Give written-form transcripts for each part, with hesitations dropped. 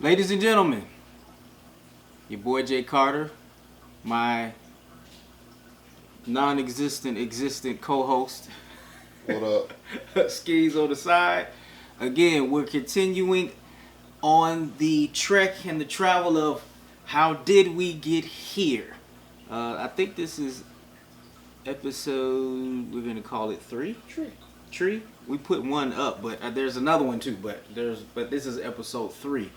Ladies and gentlemen, your boy Jay Carter, my non-existent, existent co-host, What up? Skeens on the side. Again, we're continuing on the trek and the travel of how did we get here. I think this is episode, we're going to call it 3? Tree. We put one up, but there's another one too. But this is episode 3.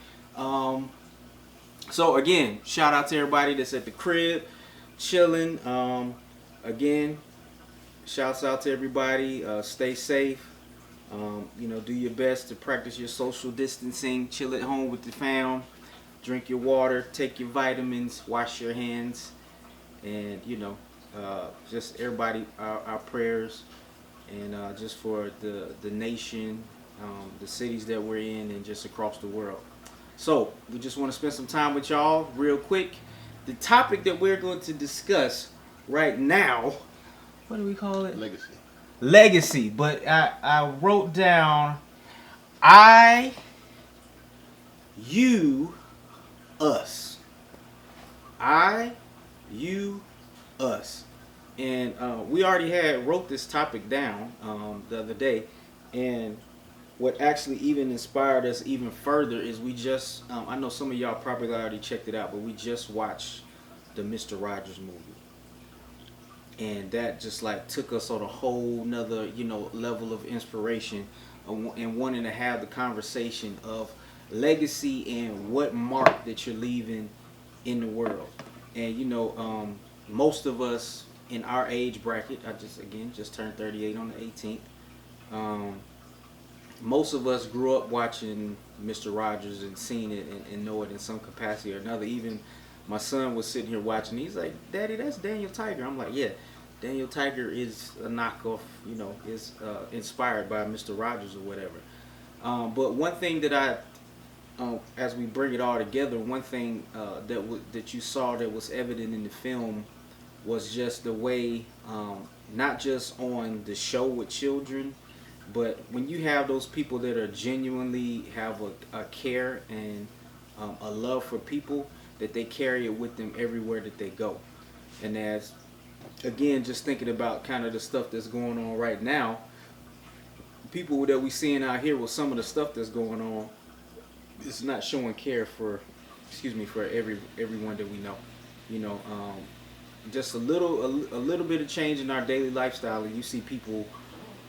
So again, shout out to everybody that's at the crib, chilling. Again, shouts out to everybody. Stay safe. Do your best to practice your social distancing. Chill at home with the fam. Drink your water. Take your vitamins. Wash your hands. And just everybody, our prayers, and just for the nation, the cities that we're in, and just across the world. So we just want to spend some time with y'all real quick. The topic that we're going to discuss right now, what do we call it? Legacy. But I wrote down I, you, us. I, you, us. And we already wrote this topic down the other day. And what actually even inspired us even further is we just, I know some of y'all probably already checked it out, but we just watched the Mr. Rogers movie. And that just like took us on a whole nother, level of inspiration and wanting to have the conversation of legacy and what mark that you're leaving in the world. And, most of us in our age bracket, I just turned 38 on the 18th. Most of us grew up watching Mr. Rogers and seen it and know it in some capacity or another. Even my son was sitting here watching. He's like, "Daddy, that's Daniel Tiger." I'm like, "Yeah, Daniel Tiger is a knockoff. Is inspired by Mr. Rogers or whatever." But one thing that as we bring it all together, one thing that you saw that was evident in the film was just the way, not just on the show with children, but when you have those people that are genuinely have a care and a love for people, that they carry it with them everywhere that they go. And as, again, just thinking about kind of the stuff that's going on right now, people that we seeing out here with some of the stuff that's going on, it's not showing care for everyone that we know. Just a little bit of change in our daily lifestyle, and you see people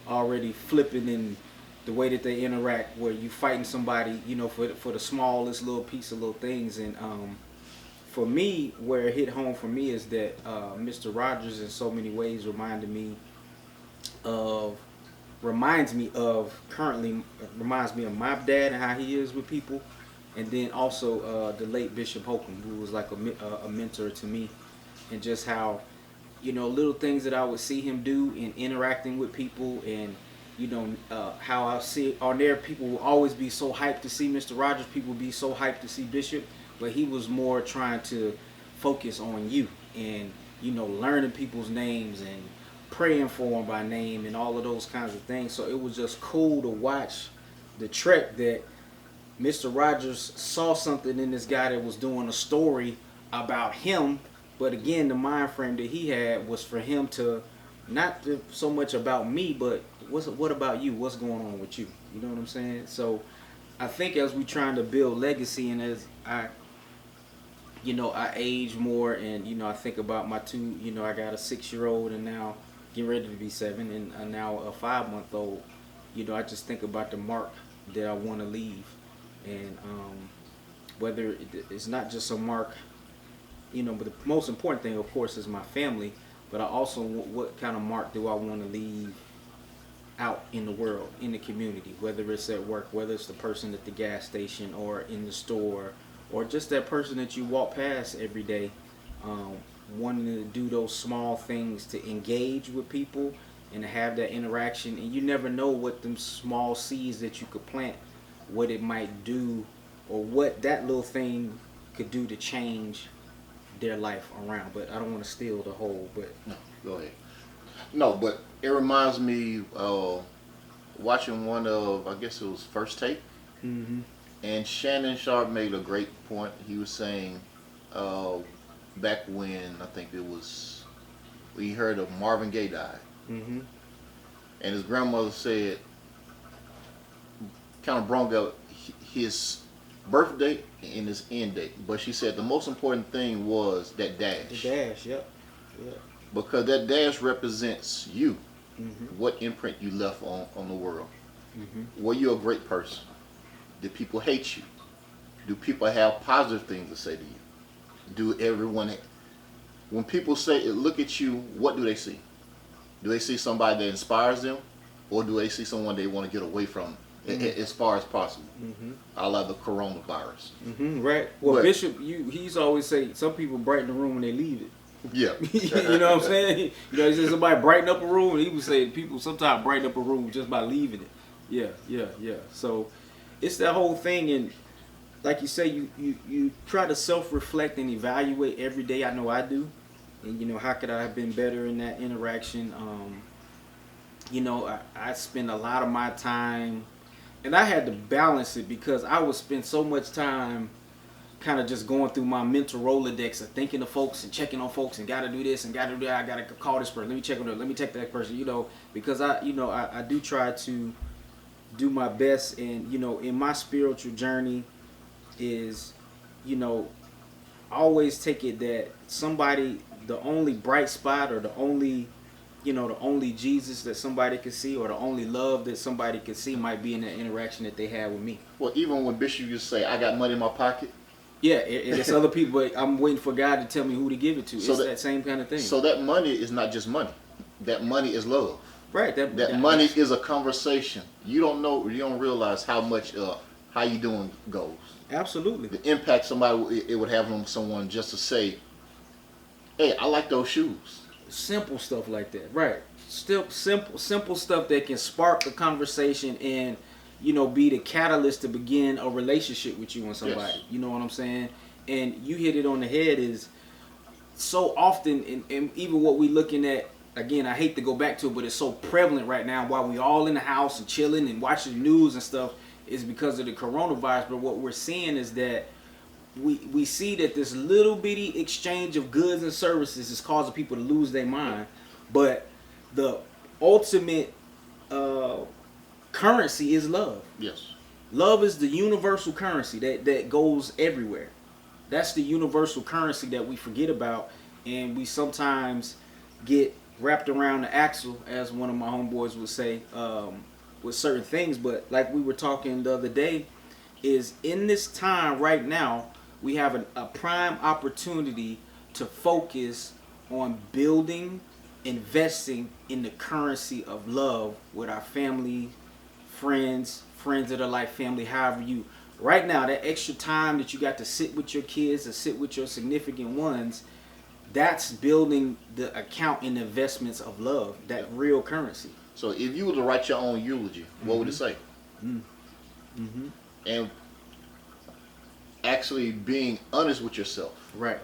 already flipping in the way that they interact, where you fighting somebody, for the smallest little piece of little things. And for me, where it hit home for me is that Mr. Rogers in so many ways reminds me of my dad and how he is with people, and then also the late Bishop Holcomb, who was like a mentor to me, and just how little things that I would see him do in interacting with people, and how I see on there, people will always be so hyped to see Mr. Rogers, people would be so hyped to see Bishop, but he was more trying to focus on you and learning people's names and praying for them by name and all of those kinds of things. So it was just cool to watch the trek that Mr. Rogers saw something in this guy that was doing a story about him. But again, the mind frame that he had was for him to so much about me, but what about you? What's going on with you? You know what I'm saying? So I think as we trying to build legacy, and as I age more, and I think about my two. I got a 6-year-old and now getting ready to be 7, and now a 5-month-old. I just think about the mark that I want to leave, and whether it's not just a mark. But the most important thing, of course, is my family. But I also, what kind of mark do I want to leave out in the world, in the community? Whether it's at work, whether it's the person at the gas station or in the store, or just that person that you walk past every day, wanting to do those small things to engage with people and to have that interaction. And you never know what them small seeds that you could plant, what it might do, or what that little thing could do to change their life around. But I don't want to steal the whole. But No, go ahead. No, but it reminds me watching one of, I guess it was First Take. mm-hmm. And Shannon Sharp made a great point. He was saying, uh, back when I think it was, we heard of Marvin Gaye died, Mm-hmm. and his grandmother said, kind of brought up his birth date and his end date. But she said the most important thing was that dash. The dash, yep. Yep. Because that dash represents you, Mm-hmm. what imprint you left on the world. Mm-hmm. Were you a great person? Did people hate you? Do people have positive things to say to you? Do everyone, when people say look at you, what do they see? Do they see somebody that inspires them, or do they see someone they want to get away from as far as possible? Mm-hmm. I love the coronavirus. Mm-hmm. Right. Well, But- Bishop, he's always say some people brighten the room when they leave it. Yeah. You know what I'm saying? You know, he said somebody brighten up a room, and he would say people sometimes brighten up a room just by leaving it. Yeah. So it's that whole thing, and like you say, you try to self-reflect and evaluate every day. I know I do, and you know, how could I have been better in that interaction? You know, I spend a lot of my time, and I had to balance it because I would spend so much time kind of just going through my mental Rolodex of thinking of folks and checking on folks and got to do this and got to do that. I got to call this person. Let me check on them. Let me text that person. You know, because I do try to do my best, and you know, in my spiritual journey is, you know, I always take it that somebody, the only bright spot or the only, you know, the only Jesus that somebody could see or the only love that somebody could see might be in that interaction that they had with me. Well, even when Bishop used to say, I got money in my pocket. Yeah, it's other people, but I'm waiting for God to tell me who to give it to. So it's that- that same kind of thing. So that money is not just money. That money is love. Right. That money is a conversation. You don't know, you don't realize how much how you doing goes. Absolutely. The impact somebody it would have on someone just to say, hey, I like those shoes. Simple stuff like that. Right. Still simple stuff that can spark a conversation and, you know, be the catalyst to begin a relationship with you and somebody. Yes. You know what I'm saying? And you hit it on the head is so often, and even what we looking at, again, I hate to go back to it, but it's so prevalent right now while we all in the house and chilling and watching the news and stuff, is because of the coronavirus. But what we're seeing is that we see that this little bitty exchange of goods and services is causing people to lose their mind. But the ultimate currency is love. Yes. Love is the universal currency that goes everywhere. That's the universal currency that we forget about, and we sometimes get wrapped around the axle, as one of my homeboys would say, with certain things. But like we were talking the other day, is in this time right now, we have a prime opportunity to focus on building, investing in the currency of love with our family, friends that are like family, however you. Right now, that extra time that you got to sit with your kids or sit with your significant ones, that's building the account and investments of love, that real currency. So if you were to write your own eulogy, what would it say? Mm-hmm. And actually being honest with yourself. Right.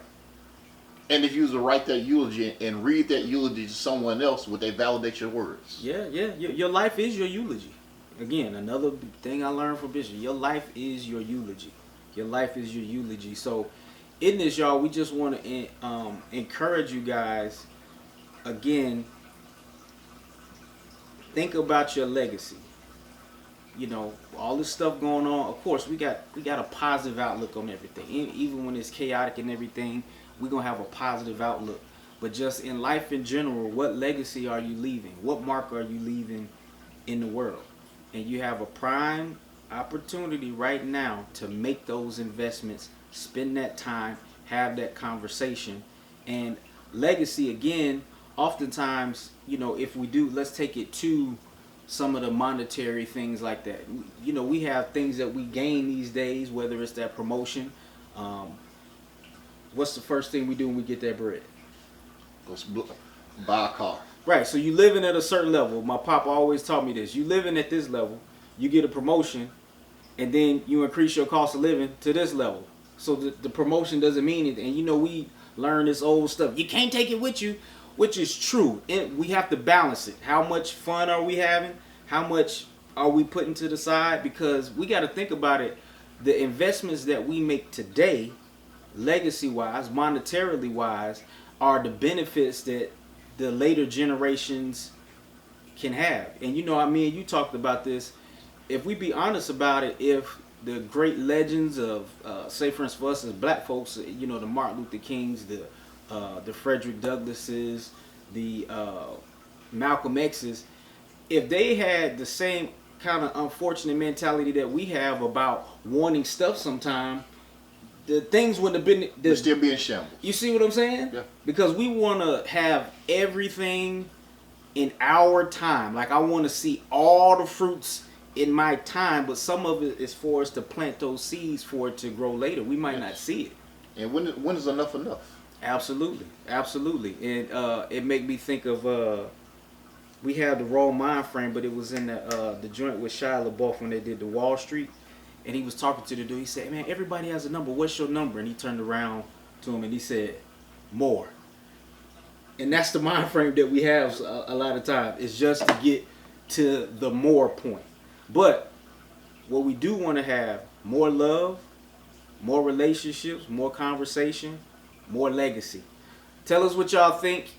And if you was to write that eulogy and read that eulogy to someone else, would they validate your words? Yeah. Your life is your eulogy. Again, another thing I learned from Bishop. Your life is your eulogy. Your life is your eulogy. So in this, y'all, we just want to encourage you guys, again, think about your legacy. You know, all this stuff going on. Of course, we got a positive outlook on everything. Even when it's chaotic and everything, we're going to have a positive outlook. But just in life in general, what legacy are you leaving? What mark are you leaving in the world? And you have a prime opportunity right now to make those investments, spend that time, have that conversation. And legacy, again, oftentimes, you know, if we do, let's take it to some of the monetary things like that. You know, we have things that we gain these days, whether it's that promotion. What's the first thing we do when we get that bread? Go buy a car. Right, so you living at a certain level. My papa always taught me this. You living at this level, you get a promotion, and then you increase your cost of living to this level. So the promotion doesn't mean anything. And you know, we learn this old stuff. You can't take it with you, which is true. We have to balance it. How much fun are we having? How much are we putting to the side? Because we got to think about it. the investments that we make today, legacy wise, monetarily wise, are the benefits that the later generations can have. And you know, I mean, you talked about this. If we be honest about it, if the great legends of, say, for instance, for us as black folks, you know, the Martin Luther Kings, the Frederick Douglasses, the Malcolm X's, if they had the same kind of unfortunate mentality that we have about wanting stuff sometime, the things wouldn't have been. They'd still be in shambles. You see what I'm saying? Yeah. Because we want to have everything in our time. Like, I want to see all the fruits in my time, but some of it is for us to plant those seeds for it to grow later. We might not see it. And when is enough enough? Absolutely, absolutely. And it make me think of we had the Raw Mind Frame, but it was in the joint with Shia LaBeouf when they did the Wall Street, and he was talking to the dude. He said, "Man, everybody has a number. What's your number?" And he turned around to him and he said, "More." And that's the mind frame that we have a lot of times. It's just to get to the more point. But what we do want to have more love, more relationships, more conversation, more legacy. Tell us what y'all think.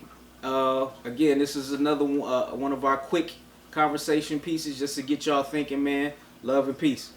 Again, this is another one of our quick conversation pieces just to get y'all thinking, man. Love and peace.